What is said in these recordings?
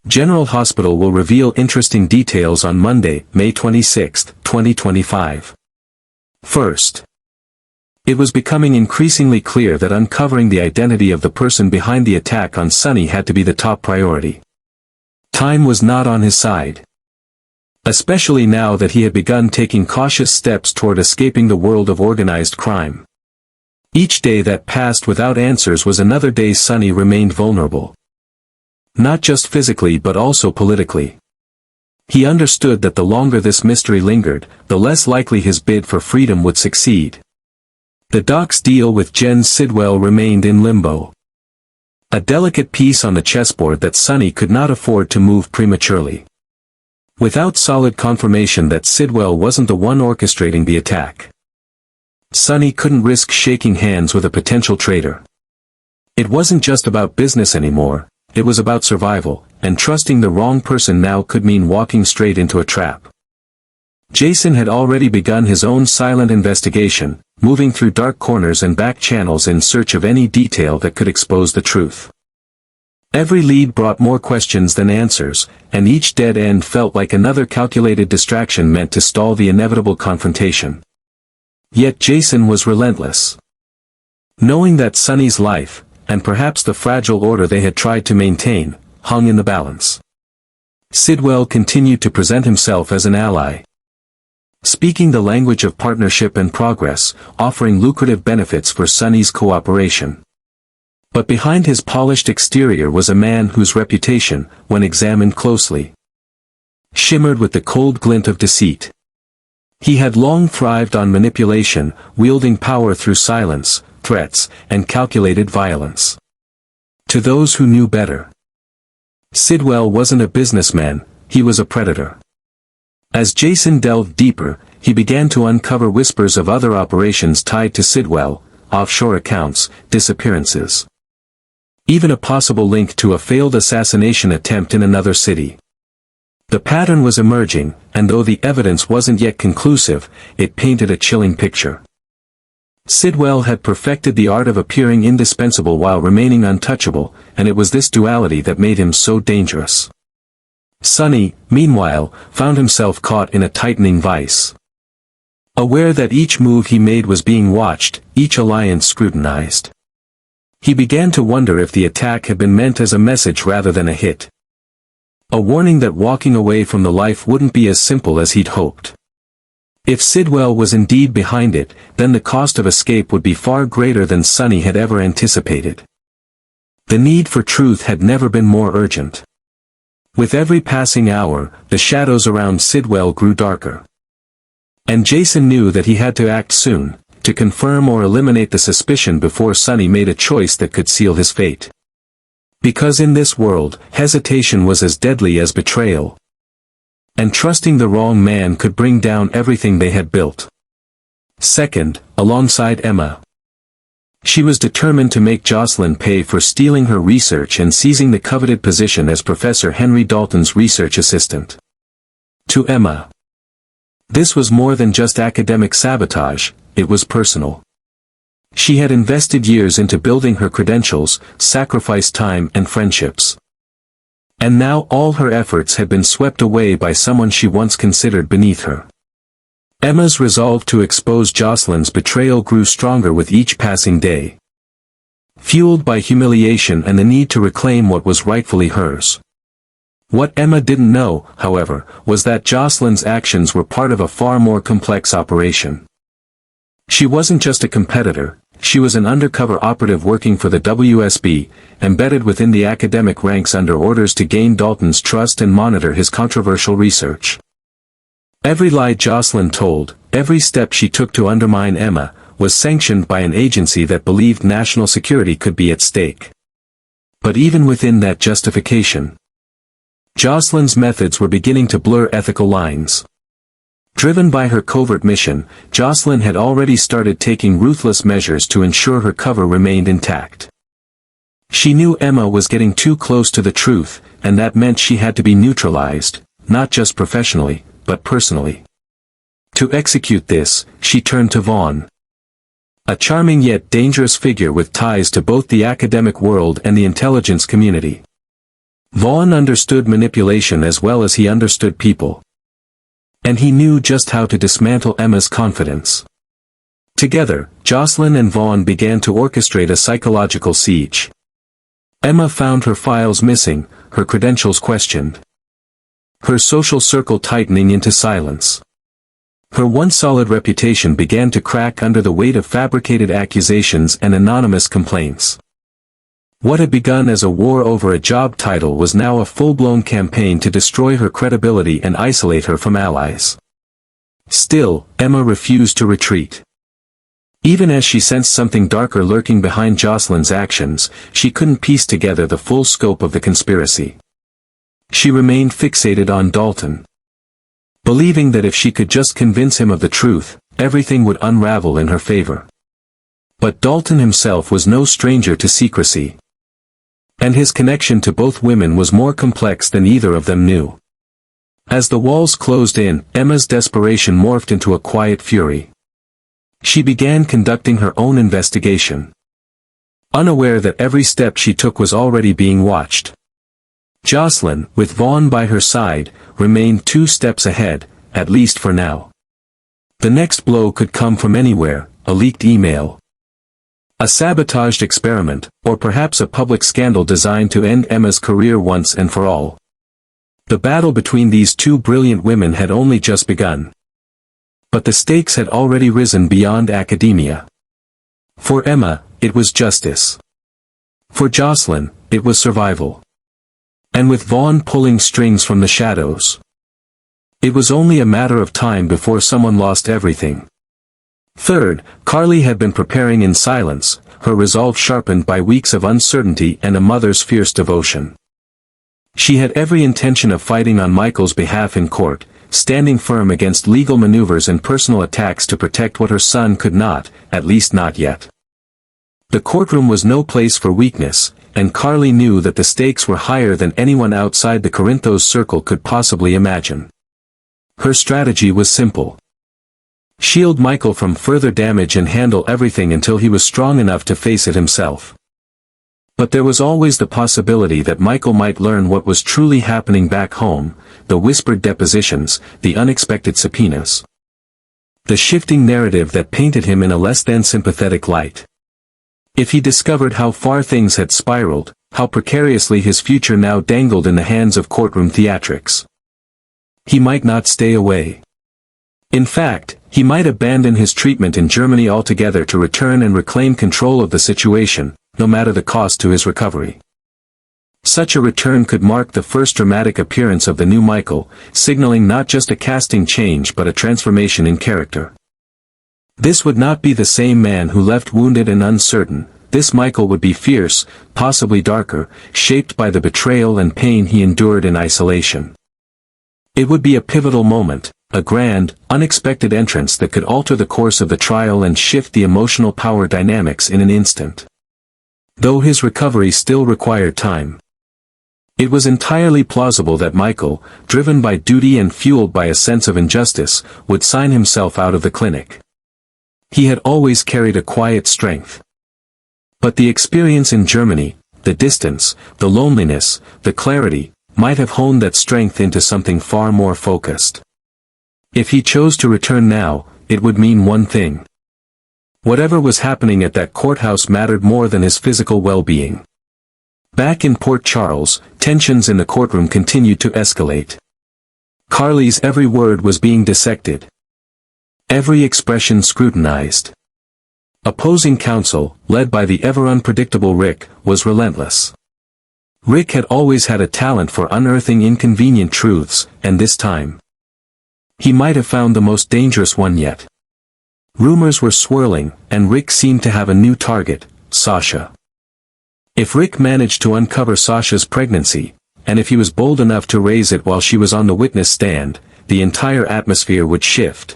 General Hospital will reveal interesting details on Monday, May 26, 2025. First, it was becoming increasingly clear that uncovering the identity of the person behind the attack on Sunny had to be the top priority. Time was not on his side. Especially now that he had begun taking cautious steps toward escaping the world of organized crime. Each day that passed without answers was another day Sunny remained vulnerable. Not just physically but also politically. He understood that the longer this mystery lingered, the less likely his bid for freedom would succeed. The doc's deal with Jen Sidwell remained in limbo. A delicate piece on the chessboard that Sunny could not afford to move prematurely. Without solid confirmation that Sidwell wasn't the one orchestrating the attack, Sunny couldn't risk shaking hands with a potential traitor. It wasn't just about business anymore, it was about survival, and trusting the wrong person now could mean walking straight into a trap. Jason had already begun his own silent investigation, moving through dark corners and back channels in search of any detail that could expose the truth. Every lead brought more questions than answers, and each dead end felt like another calculated distraction meant to stall the inevitable confrontation. Yet Jason was relentless. Knowing that Sunny's life, and perhaps the fragile order they had tried to maintain, hung in the balance, Sidwell continued to present himself as an ally. Speaking the language of partnership and progress, offering lucrative benefits for Sunny's cooperation. But behind his polished exterior was a man whose reputation, when examined closely, shimmered with the cold glint of deceit. He had long thrived on manipulation, wielding power through silence, threats, and calculated violence. To those who knew better, Sidwell wasn't a businessman, he was a predator. As Jason delved deeper, he began to uncover whispers of other operations tied to Sidwell, offshore accounts, disappearances. Even a possible link to a failed assassination attempt in another city. The pattern was emerging, and though the evidence wasn't yet conclusive, it painted a chilling picture. Sidwell had perfected the art of appearing indispensable while remaining untouchable, and it was this duality that made him so dangerous. Sunny, meanwhile, found himself caught in a tightening vice. Aware that each move he made was being watched, each alliance scrutinized. He began to wonder if the attack had been meant as a message rather than a hit. A warning that walking away from the life wouldn't be as simple as he'd hoped. If Sidwell was indeed behind it, then the cost of escape would be far greater than Sunny had ever anticipated. The need for truth had never been more urgent. With every passing hour, the shadows around Sidwell grew darker. And Jason knew that he had to act soon, to confirm or eliminate the suspicion before Sunny made a choice that could seal his fate. Because in this world, hesitation was as deadly as betrayal. And trusting the wrong man could bring down everything they had built. Second, alongside Emma. She was determined to make Jocelyn pay for stealing her research and seizing the coveted position as Professor Henry Dalton's research assistant. To Emma, this was more than just academic sabotage, it was personal. She had invested years into building her credentials, sacrificed time and friendships. And now all her efforts had been swept away by someone she once considered beneath her. Emma's resolve to expose Jocelyn's betrayal grew stronger with each passing day. Fueled by humiliation and the need to reclaim what was rightfully hers. What Emma didn't know, however, was that Jocelyn's actions were part of a far more complex operation. She wasn't just a competitor, she was an undercover operative working for the WSB, embedded within the academic ranks under orders to gain Dalton's trust and monitor his controversial research. Every lie Jocelyn told, every step she took to undermine Emma, was sanctioned by an agency that believed national security could be at stake. But even within that justification, Jocelyn's methods were beginning to blur ethical lines. Driven by her covert mission, Jocelyn had already started taking ruthless measures to ensure her cover remained intact. She knew Emma was getting too close to the truth, and that meant she had to be neutralized, not just professionally, but personally. To execute this, she turned to Vaughn. A charming yet dangerous figure with ties to both the academic world and the intelligence community. Vaughn understood manipulation as well as he understood people. And he knew just how to dismantle Emma's confidence. Together, Jocelyn and Vaughn began to orchestrate a psychological siege. Emma found her files missing, her credentials questioned. Her social circle tightening into silence. Her once solid reputation began to crack under the weight of fabricated accusations and anonymous complaints. What had begun as a war over a job title was now a full-blown campaign to destroy her credibility and isolate her from allies. Still, Emma refused to retreat. Even as she sensed something darker lurking behind Jocelyn's actions, she couldn't piece together the full scope of the conspiracy. She remained fixated on Dalton. Believing that if she could just convince him of the truth, everything would unravel in her favor. But Dalton himself was no stranger to secrecy. And his connection to both women was more complex than either of them knew. As the walls closed in, Emma's desperation morphed into a quiet fury. She began conducting her own investigation. Unaware that every step she took was already being watched. Jocelyn, with Vaughn by her side, remained 2 steps ahead, at least for now. The next blow could come from anywhere, a leaked email. A sabotaged experiment, or perhaps a public scandal designed to end Emma's career once and for all. The battle between these two brilliant women had only just begun. But the stakes had already risen beyond academia. For Emma, it was justice. For Jocelyn, it was survival. And with Vaughn pulling strings from the shadows, it was only a matter of time before someone lost everything. Third, Carly had been preparing in silence, her resolve sharpened by weeks of uncertainty and a mother's fierce devotion. She had every intention of fighting on Michael's behalf in court, standing firm against legal maneuvers and personal attacks to protect what her son could not, at least not yet. The courtroom was no place for weakness, and Carly knew that the stakes were higher than anyone outside the Corinthos circle could possibly imagine. Her strategy was simple. Shield Michael from further damage and handle everything until he was strong enough to face it himself. But there was always the possibility that Michael might learn what was truly happening back home, the whispered depositions, the unexpected subpoenas. The shifting narrative that painted him in a less than sympathetic light. If he discovered how far things had spiraled, how precariously his future now dangled in the hands of courtroom theatrics, he might not stay away. In fact, he might abandon his treatment in Germany altogether to return and reclaim control of the situation, no matter the cost to his recovery. Such a return could mark the first dramatic appearance of the new Michael, signaling not just a casting change but a transformation in character. This would not be the same man who left wounded and uncertain. This Michael would be fierce, possibly darker, shaped by the betrayal and pain he endured in isolation. It would be a pivotal moment, a grand, unexpected entrance that could alter the course of the trial and shift the emotional power dynamics in an instant. Though his recovery still required time. It was entirely plausible that Michael, driven by duty and fueled by a sense of injustice, would sign himself out of the clinic. He had always carried a quiet strength. But the experience in Germany, the distance, the loneliness, the clarity, might have honed that strength into something far more focused. If he chose to return now, it would mean one thing. Whatever was happening at that courthouse mattered more than his physical well-being. Back in Port Charles, tensions in the courtroom continued to escalate. Carly's every word was being dissected. Every expression scrutinized. Opposing counsel, led by the ever-unpredictable Rick, was relentless. Rick had always had a talent for unearthing inconvenient truths, and this time, he might have found the most dangerous one yet. Rumors were swirling, and Rick seemed to have a new target, Sasha. If Rick managed to uncover Sasha's pregnancy, and if he was bold enough to raise it while she was on the witness stand, the entire atmosphere would shift.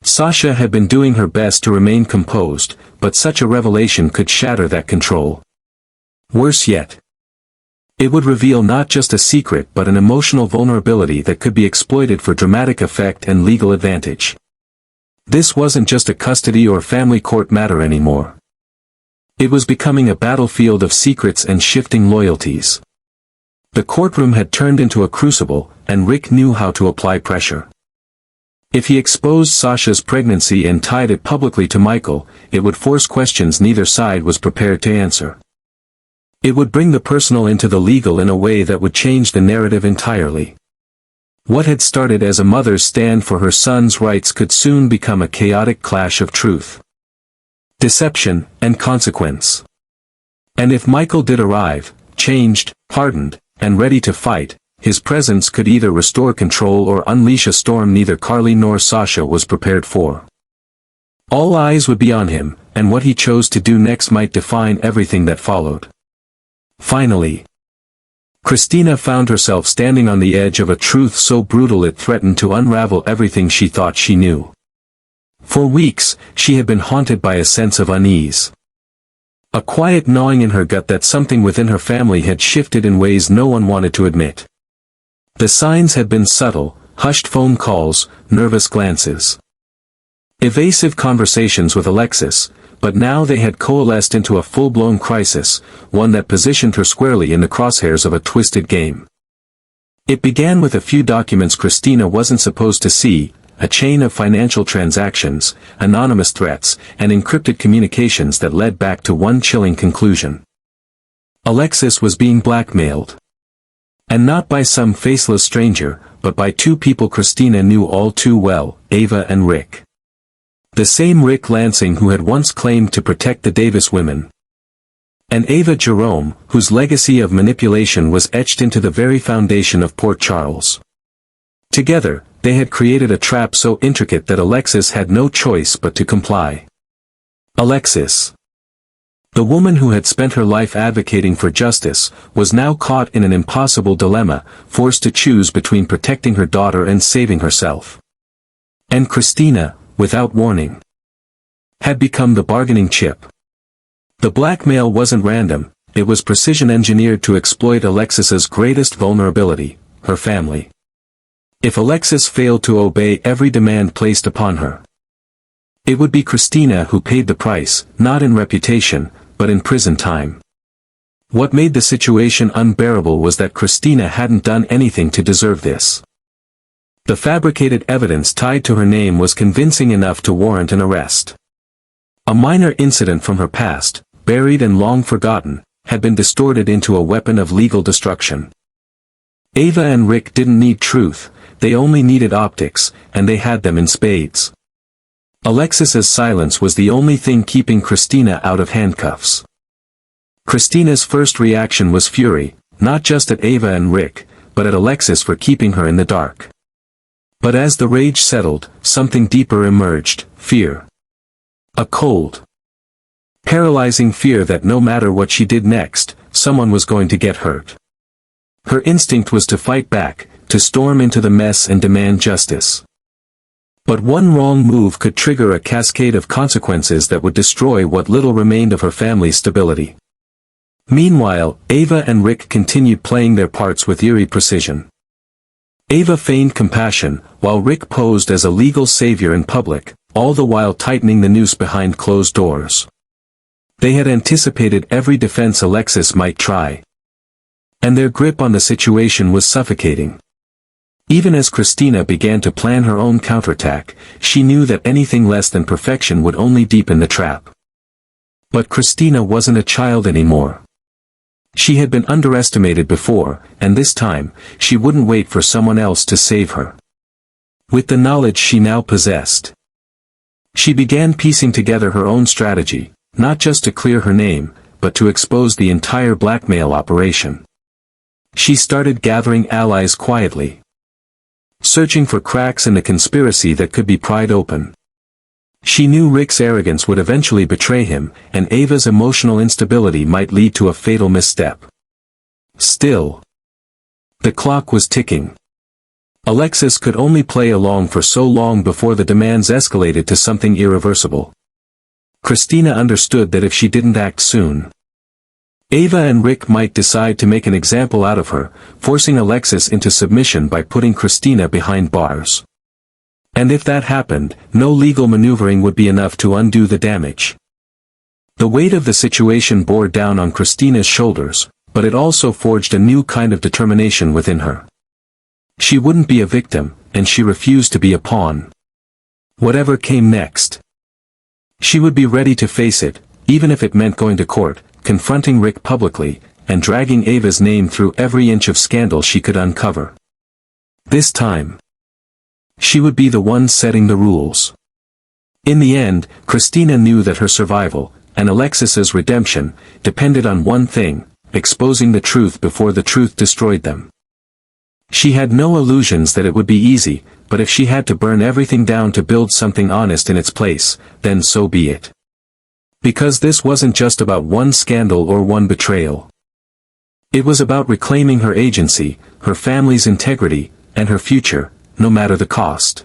Sasha had been doing her best to remain composed, but such a revelation could shatter that control. Worse yet, it would reveal not just a secret but an emotional vulnerability that could be exploited for dramatic effect and legal advantage. This wasn't just a custody or family court matter anymore. It was becoming a battlefield of secrets and shifting loyalties. The courtroom had turned into a crucible, and Rick knew how to apply pressure. If he exposed Sasha's pregnancy and tied it publicly to Michael, it would force questions neither side was prepared to answer. It would bring the personal into the legal in a way that would change the narrative entirely. What had started as a mother's stand for her son's rights could soon become a chaotic clash of truth, deception, and consequence. And if Michael did arrive, changed, hardened, and ready to fight, his presence could either restore control or unleash a storm neither Carly nor Sasha was prepared for. All eyes would be on him, and what he chose to do next might define everything that followed. Finally, Christina found herself standing on the edge of a truth so brutal it threatened to unravel everything she thought she knew. For weeks, she had been haunted by a sense of unease. A quiet gnawing in her gut that something within her family had shifted in ways no one wanted to admit. The signs had been subtle: hushed phone calls, nervous glances, evasive conversations with Alexis, but now they had coalesced into a full-blown crisis, one that positioned her squarely in the crosshairs of a twisted game. It began with a few documents Christina wasn't supposed to see, a chain of financial transactions, anonymous threats, and encrypted communications that led back to one chilling conclusion. Alexis was being blackmailed. And not by some faceless stranger, but by two people Christina knew all too well, Ava and Rick. The same Rick Lansing who had once claimed to protect the Davis women. And Ava Jerome, whose legacy of manipulation was etched into the very foundation of Port Charles. Together, they had created a trap so intricate that Alexis had no choice but to comply. Alexis, the woman who had spent her life advocating for justice, was now caught in an impossible dilemma, forced to choose between protecting her daughter and saving herself. And Christina, without warning, had become the bargaining chip. The blackmail wasn't random, it was precision engineered to exploit Alexis's greatest vulnerability, her family. If Alexis failed to obey every demand placed upon her, it would be Christina who paid the price, not in reputation, but in prison time. What made the situation unbearable was that Christina hadn't done anything to deserve this. The fabricated evidence tied to her name was convincing enough to warrant an arrest. A minor incident from her past, buried and long forgotten, had been distorted into a weapon of legal destruction. Ava and Rick didn't need truth, they only needed optics, and they had them in spades. Alexis's silence was the only thing keeping Christina out of handcuffs. Christina's first reaction was fury, not just at Ava and Rick, but at Alexis for keeping her in the dark. But as the rage settled, something deeper emerged: fear. A cold, paralyzing fear that no matter what she did next, someone was going to get hurt. Her instinct was to fight back, to storm into the mess and demand justice. But one wrong move could trigger a cascade of consequences that would destroy what little remained of her family's stability. Meanwhile, Ava and Rick continued playing their parts with eerie precision. Ava feigned compassion, while Rick posed as a legal savior in public, all the while tightening the noose behind closed doors. They had anticipated every defense Alexis might try. And their grip on the situation was suffocating. Even as Christina began to plan her own counterattack, she knew that anything less than perfection would only deepen the trap. But Christina wasn't a child anymore. She had been underestimated before, and this time, she wouldn't wait for someone else to save her. With the knowledge she now possessed, she began piecing together her own strategy, not just to clear her name, but to expose the entire blackmail operation. She started gathering allies quietly, searching for cracks in the conspiracy that could be pried open. She knew Rick's arrogance would eventually betray him, and Ava's emotional instability might lead to a fatal misstep. Still, the clock was ticking. Alexis could only play along for so long before the demands escalated to something irreversible. Christina understood that if she didn't act soon, Ava and Rick might decide to make an example out of her, forcing Alexis into submission by putting Christina behind bars. And if that happened, no legal maneuvering would be enough to undo the damage. The weight of the situation bore down on Christina's shoulders, but it also forged a new kind of determination within her. She wouldn't be a victim, and she refused to be a pawn. Whatever came next, she would be ready to face it, even if it meant going to court, confronting Rick publicly, and dragging Ava's name through every inch of scandal she could uncover. This time, she would be the one setting the rules. In the end, Christina knew that her survival, and Alexis's redemption, depended on one thing: exposing the truth before the truth destroyed them. She had no illusions that it would be easy, but if she had to burn everything down to build something honest in its place, then so be it. Because this wasn't just about one scandal or one betrayal. It was about reclaiming her agency, her family's integrity, and her future, no matter the cost.